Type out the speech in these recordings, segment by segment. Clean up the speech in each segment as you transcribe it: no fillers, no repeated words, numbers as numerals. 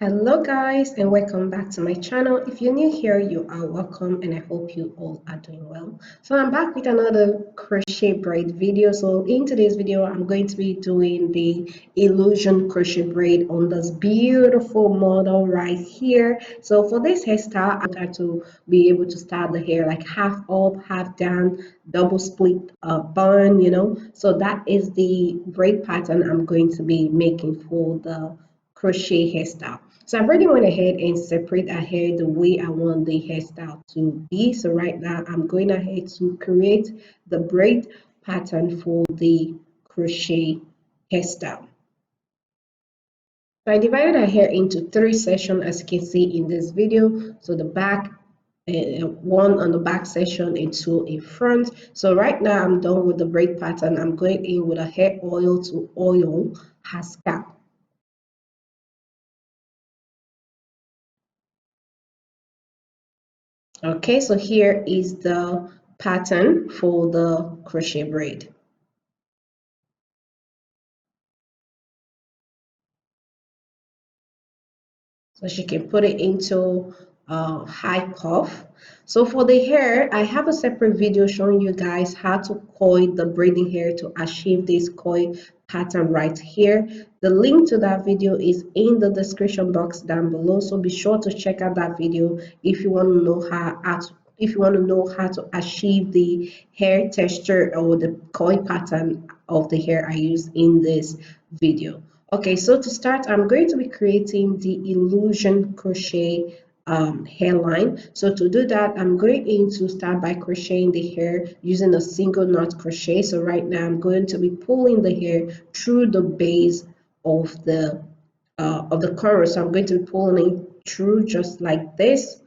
Hello guys, and welcome back to my channel. If you're new here, you are welcome, and I hope you all are doing well. So I'm back with another crochet braid video. So in today's video, I'm going to be doing the illusion crochet braid on this beautiful model right here. So for this hairstyle, I'm going to be able to style the hair like half up, half down, double split bun, so that is the braid pattern I'm going to be making for the crochet hairstyle. So I've already went ahead and separate a hair the way I want the hairstyle to be. So right now I'm going ahead to create the braid pattern for the crochet hairstyle. So I divided our hair into 3 sections, as you can see in this video. So the back, one on the back section and 2 in front. So right now I'm done with the braid pattern. I'm going in with a hair oil to oil her scalp. Okay, so here is the pattern for the crochet braid. So she can put it into high puff. So for the hair, I have a separate video showing you guys how to coil the braiding hair to achieve this coil pattern right here. The link to that video is in the description box down below, so be sure to check out that video if you want to know how to achieve the hair texture or the coil pattern of the hair I use in this video. Okay, so to start, I'm going to be creating the illusion crochet hairline. So to do that, I'm going to start by crocheting the hair using a single knot crochet. So right now I'm going to be pulling the hair through the base of the cover. So I'm going to be pulling it through just like this.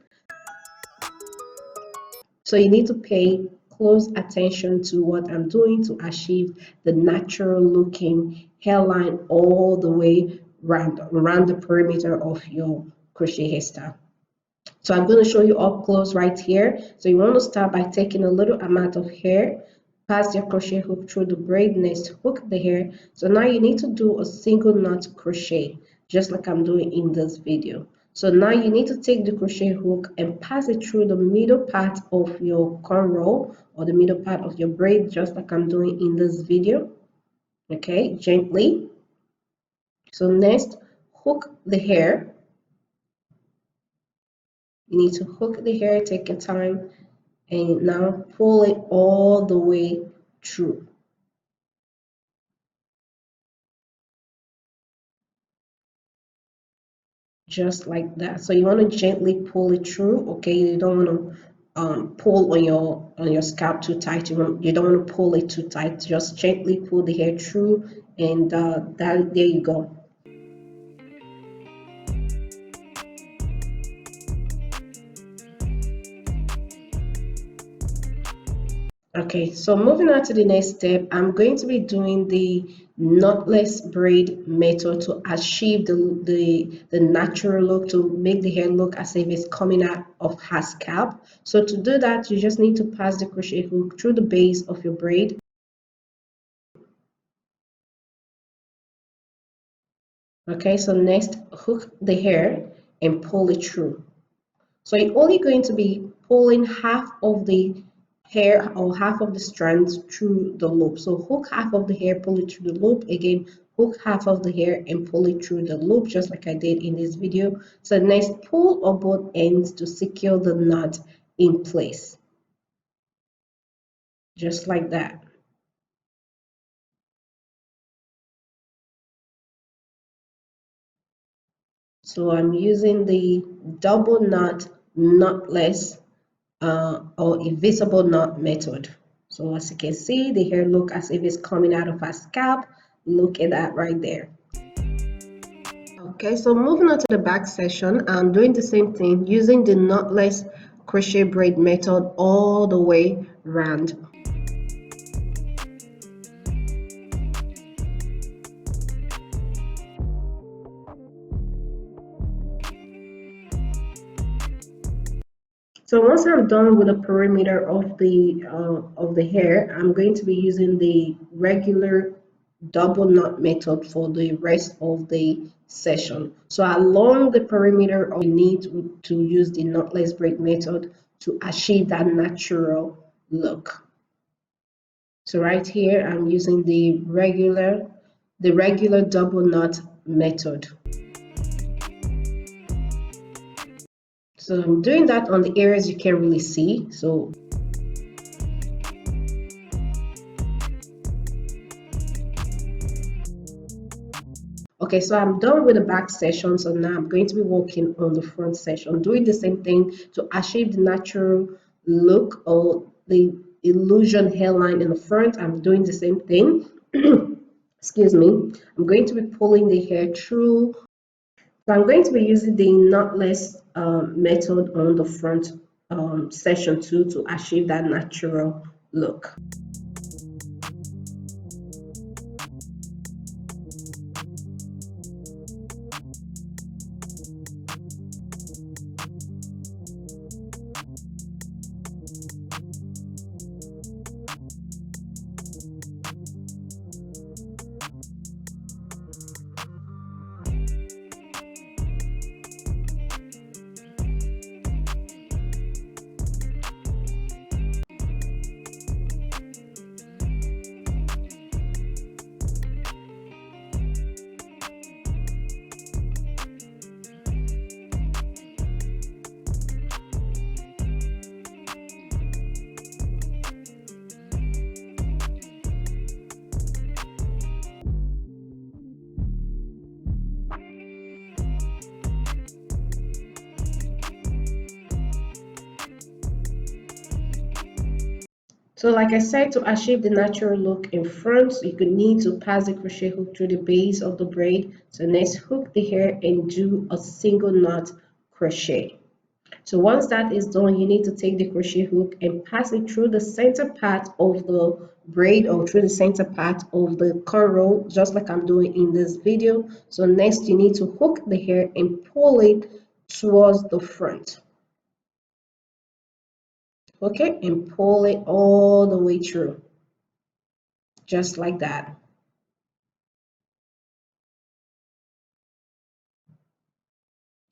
So you need to pay close attention to what I'm doing to achieve the natural looking hairline all the way around the perimeter of your crochet hairstyle. So I'm going to show you up close right here. So you want to start by taking a little amount of hair, pass your crochet hook through the braid, next hook the hair. So now you need to do a single knot crochet, just like I'm doing in this video. So now you need to take the crochet hook and pass it through the middle part of your cornrow or the middle part of your braid, just like I'm doing in this video. Okay, gently. So next, hook the hair. You need to hook the hair, take your time, and now pull it all the way through. Just like that. So you want to gently pull it through. Okay, you don't want to pull on your scalp too tight. You don't want to pull it too tight. Just gently pull the hair through, and there you go. Okay, so moving on to the next step, I'm going to be doing the knotless braid method to achieve the natural look, to make the hair look as if it's coming out of her scalp. So to do that, you just need to pass the crochet hook through the base of your braid. Okay, so next hook the hair and pull it through. So you're only going to be pulling half of the hair or half of the strands through the loop. So hook half of the hair, pull it through the loop. Again, hook half of the hair and pull it through the loop, just like I did in this video. So next, pull on both ends to secure the knot in place. Just like that. So I'm using the double knot knotless or invisible knot method. So as you can see, the hair look as if it's coming out of her scalp. Look at that right there. Okay, so moving on to the back section, I'm doing the same thing using the knotless crochet braid method all the way around. So once I'm done with the perimeter of the hair, I'm going to be using the regular double knot method for the rest of the session. So along the perimeter, you need to use the knotless braid method to achieve that natural look. So right here, I'm using the regular double knot method. So I'm doing that on the areas you can't really see. So okay, so I'm done with the back section. So now I'm going to be working on the front section, doing the same thing to achieve the natural look or the illusion hairline in the front. I'm doing the same thing. Excuse me. I'm going to be pulling the hair through. So I'm going to be using the knotless method on the front section too to achieve that natural look. So like I said, to achieve the natural look in front, you could need to pass the crochet hook through the base of the braid. So next, hook the hair and do a single knot crochet. So once that is done, you need to take the crochet hook and pass it through the center part of the braid or through the center part of the cornrow, just like I'm doing in this video. So next, you need to hook the hair and pull it towards the front. Okay, and pull it all the way through, just like that.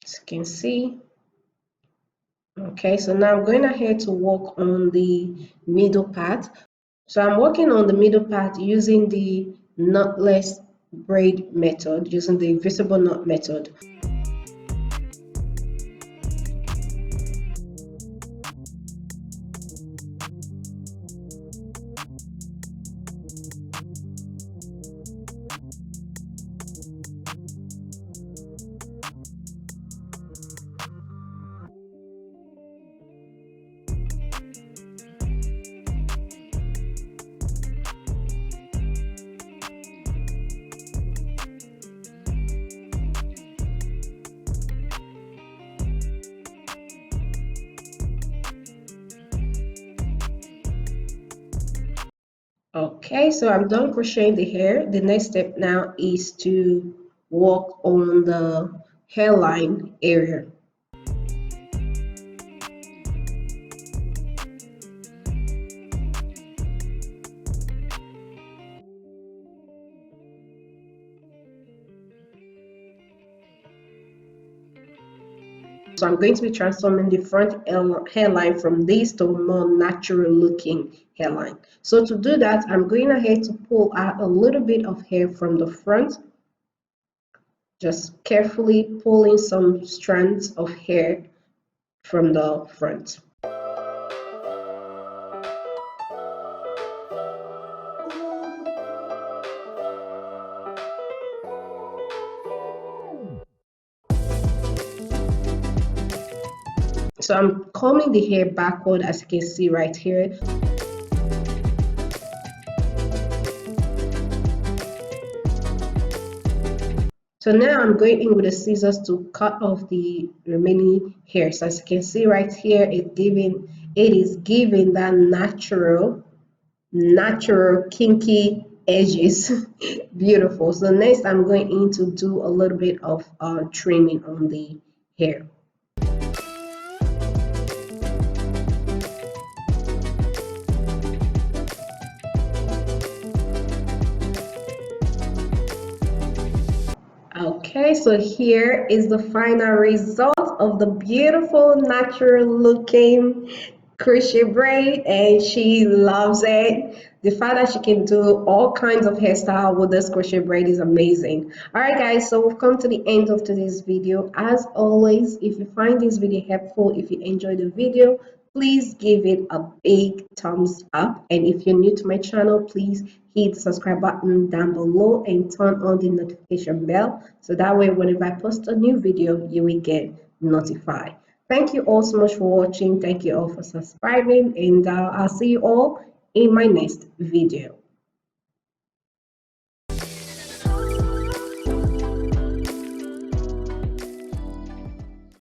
As you can see. Okay, so now I'm going ahead to work on the middle part. So I'm working on the middle part using the knotless braid method, using the visible knot method. Okay, so I'm done crocheting the hair. The next step now is to work on the hairline area. So I'm going to be transforming the front hairline from this to a more natural looking hairline. So to do that, I'm going ahead to pull out a little bit of hair from the front, just carefully pulling some strands of hair from the front. So I'm combing the hair backward, as you can see right here. So now I'm going in with the scissors to cut off the remaining hair. So as you can see right here, it is giving that natural kinky edges. Beautiful. So next I'm going in to do a little bit of trimming on the hair. Okay, so here is the final result of the beautiful natural looking crochet braid, and she loves it. The fact that she can do all kinds of hairstyle with this crochet braid is amazing. All right guys, so we've come to the end of today's video. As always, if you find this video helpful, if you enjoyed the video, please give it a big thumbs up, and if you're new to my channel, please hit the subscribe button down below and turn on the notification bell, so that way whenever I post a new video you will get notified. Thank you all so much for watching. Thank you all for subscribing, and I'll see you all in my next video.